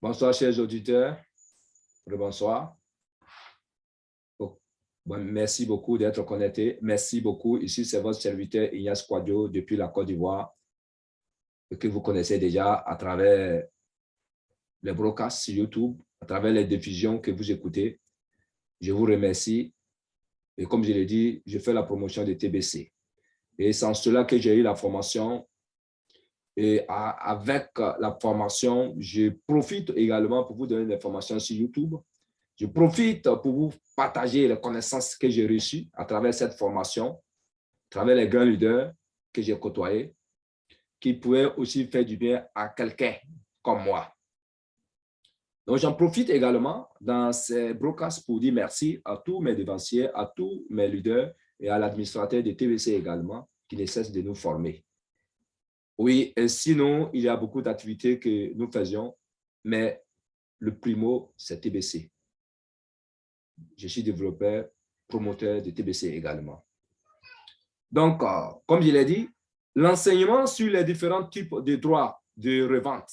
Bonsoir, chers auditeurs. Bonsoir. Merci beaucoup d'être connectés. Merci beaucoup. Ici, c'est votre serviteur Ignace Kouadio depuis la Côte d'Ivoire, que vous connaissez déjà à travers les broadcasts sur YouTube, à travers les diffusions que vous écoutez. Je vous remercie. Et comme je l'ai dit, je fais la promotion de TBC. Et c'est en cela que j'ai eu la formation. Et avec la formation, je profite également pour vous donner des formations sur YouTube. Je profite pour vous partager les connaissances que j'ai reçues à travers cette formation, à travers les grands leaders que j'ai côtoyés, qui pouvaient aussi faire du bien à quelqu'un comme moi. Donc, j'en profite également dans ces broadcasts pour dire merci à tous mes devanciers, à tous mes leaders et à l'administrateur de TBC également, qui ne cesse de nous former. Oui, et sinon, il y a beaucoup d'activités que nous faisions, mais le primo, c'est TBC. Je suis développeur, promoteur de TBC également. Donc, comme je l'ai dit, l'enseignement sur les différents types de droits de revente.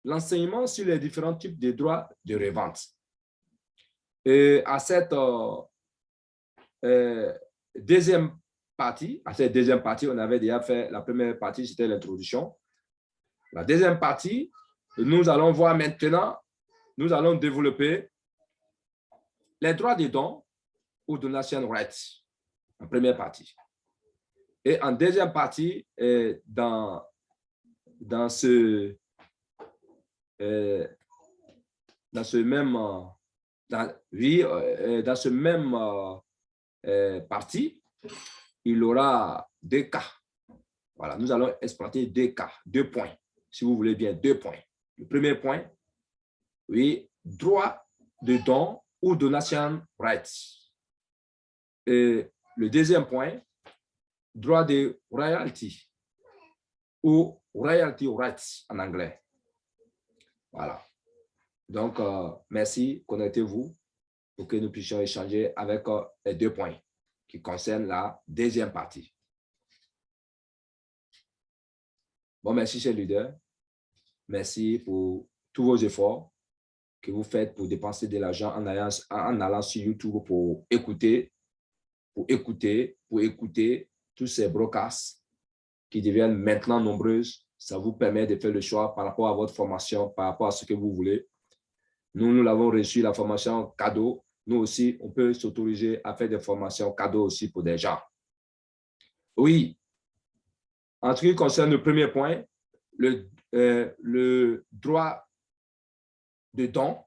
L'enseignement sur les différents types de droits de revente. Et à cette deuxième partie, on avait déjà fait la première partie, c'était l'introduction. La deuxième partie, nous allons voir maintenant, nous allons développer les droits de don ou donation rights, en première partie. Et en deuxième partie, dans ce même partie, il y aura deux cas. Voilà, nous allons exploiter deux cas, 2 points, si vous voulez bien, 2 points. Le premier point, oui, droit de don ou donation rights. Et le deuxième point, droit de royalty ou royalty rights en anglais. Voilà. Donc, merci, connectez-vous pour que nous puissions échanger avec les 2 points qui concernent la deuxième partie. Bon, merci, chers leaders. Merci pour tous vos efforts que vous faites pour dépenser de l'argent en allant sur YouTube pour écouter tous ces broadcasts qui deviennent maintenant nombreuses. Ça vous permet de faire le choix par rapport à votre formation, par rapport à ce que vous voulez. Nous l'avons reçu, la formation cadeau. Nous aussi, on peut s'autoriser à faire des formations cadeaux aussi pour des gens. Oui, en ce qui concerne le premier point, le droit de don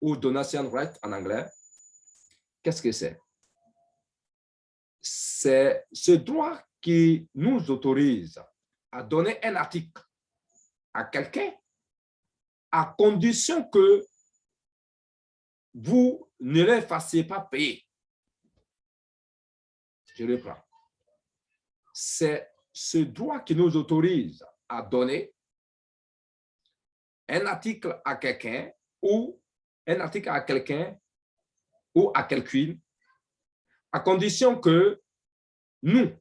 ou donation right en anglais, qu'est-ce que c'est? C'est ce droit qui nous autorise à donner un article à quelqu'un à condition que vous ne les fassiez pas payer. Je reprends. C'est ce droit qui nous autorise à donner un article à quelqu'un ou à quelqu'une à condition que nous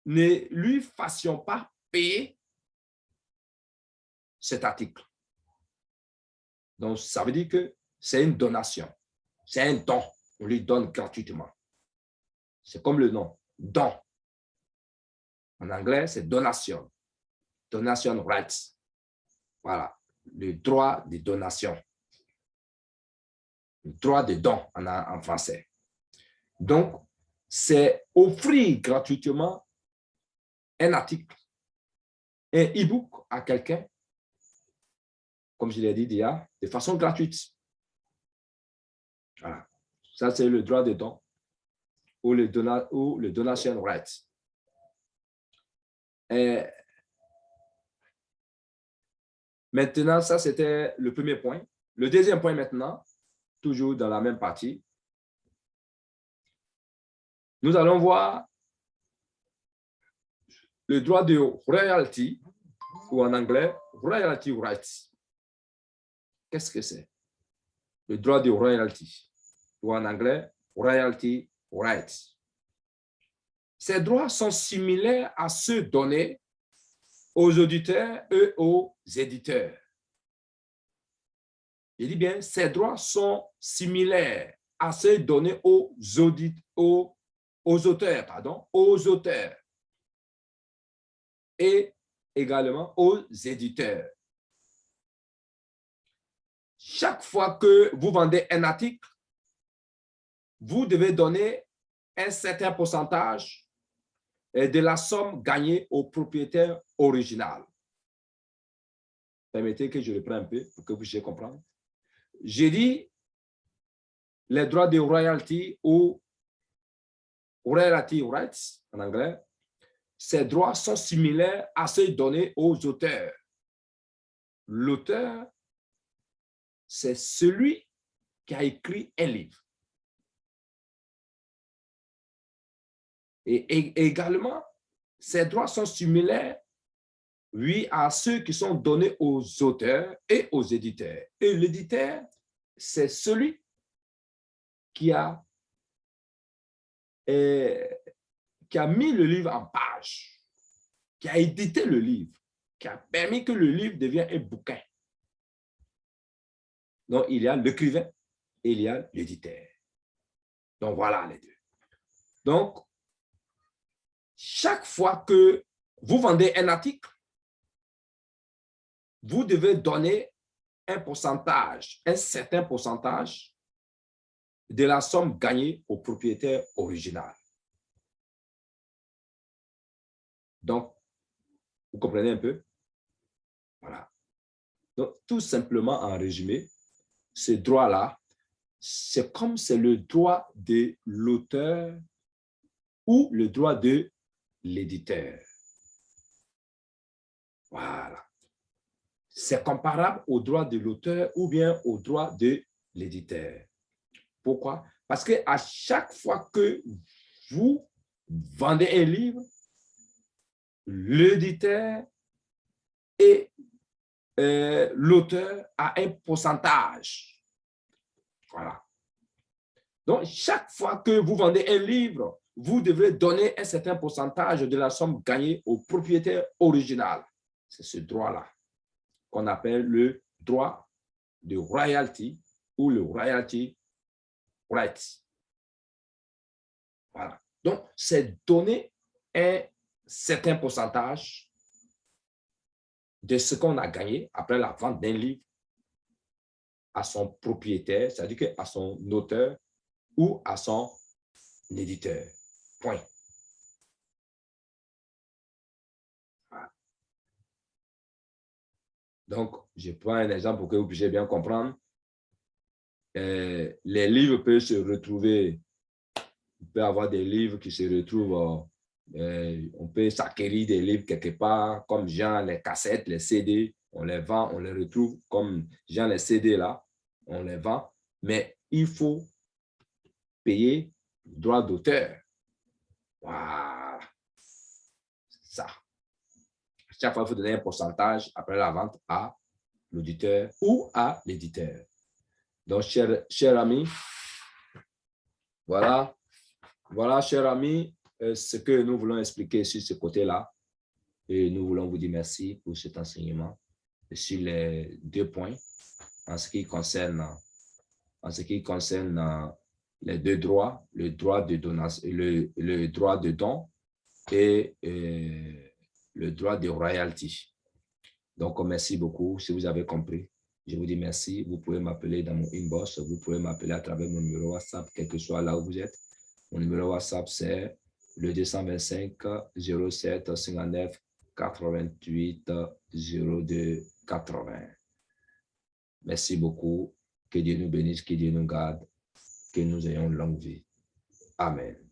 ne lui fassions pas payer cet article. Donc, ça veut dire que c'est une donation. C'est un don. On lui donne gratuitement. C'est comme le nom, don. En anglais, c'est donation. Donation rights. Voilà, le droit de donation. Le droit de don en français. Donc, c'est offrir gratuitement un article, un e-book à quelqu'un, comme je l'ai dit déjà, de façon gratuite. Voilà. Ça, c'est le droit de don ou le donation rights. Et maintenant, ça, c'était le premier point. Le deuxième point maintenant, toujours dans la même partie, nous allons voir le droit de royalty, ou en anglais, royalty rights. Qu'est-ce que c'est? Le droit de royalty, ou en anglais, royalty rights. Ces droits sont similaires à ceux donnés aux auditeurs et aux éditeurs. Je dis bien, ces droits sont similaires à ceux donnés aux auteurs et également aux éditeurs. Chaque fois que vous vendez un article, vous devez donner un certain pourcentage de la somme gagnée au propriétaire original. Permettez que je reprenne un peu pour que vous puissiez comprendre. J'ai dit les droits de royalty ou royalty rights en anglais. Ces droits sont similaires à ceux donnés aux auteurs. L'auteur, c'est celui qui a écrit un livre. Et également, ces droits sont similaires, oui, à ceux qui sont donnés aux auteurs et aux éditeurs. Et l'éditeur, c'est celui qui a mis le livre en page, qui a édité le livre, qui a permis que le livre devienne un bouquin. Donc, il y a l'écrivain et il y a l'éditeur. Donc, voilà les deux. Donc, chaque fois que vous vendez un article, vous devez donner un pourcentage, un certain pourcentage de la somme gagnée au propriétaire original. Donc, vous comprenez un peu? Voilà. Donc, tout simplement, en résumé, ce droit-là, c'est comme c'est le droit de l'auteur ou le droit de l'éditeur. Voilà. C'est comparable au droit de l'auteur ou bien au droit de l'éditeur. Pourquoi? Parce qu'à chaque fois que vous vendez un livre, l'éditeur et l'auteur a un pourcentage. Voilà. Donc, chaque fois que vous vendez un livre, vous devez donner un certain pourcentage de la somme gagnée au propriétaire original. C'est ce droit-là qu'on appelle le droit de royalty ou le royalty rights. Voilà. Donc, c'est donner un certain pourcentage de ce qu'on a gagné après la vente d'un livre à son propriétaire, c'est-à-dire à son auteur ou à son éditeur. Point. Voilà. Donc, je prends un exemple pour que vous puissiez bien comprendre. Les livres peuvent se retrouver, on peut avoir des livres qui se retrouvent, on peut s'acquérir des livres quelque part, comme genre les cassettes, les CD, on les vend, on les retrouve comme genre les CD là, on les vend, mais il faut payer le droit d'auteur. Voilà. C'est ça. Chaque fois, il faut donner un pourcentage après la vente à l'auditeur ou à l'éditeur. Donc, chers amis, voilà, chers amis, ce que nous voulons expliquer sur ce côté-là. Et nous voulons vous dire merci pour cet enseignement sur les 2 points en ce qui concerne les 2 droits, le droit de donation, le droit de don et le droit de royalty. Donc, merci beaucoup. Si vous avez compris, je vous dis merci. Vous pouvez m'appeler dans mon inbox. Vous pouvez m'appeler à travers mon numéro WhatsApp, quel que soit là où vous êtes. Mon numéro WhatsApp, c'est le 225 07 59 88 02 80. Merci beaucoup. Que Dieu nous bénisse, que Dieu nous garde, que nous ayons une longue vie. Amen.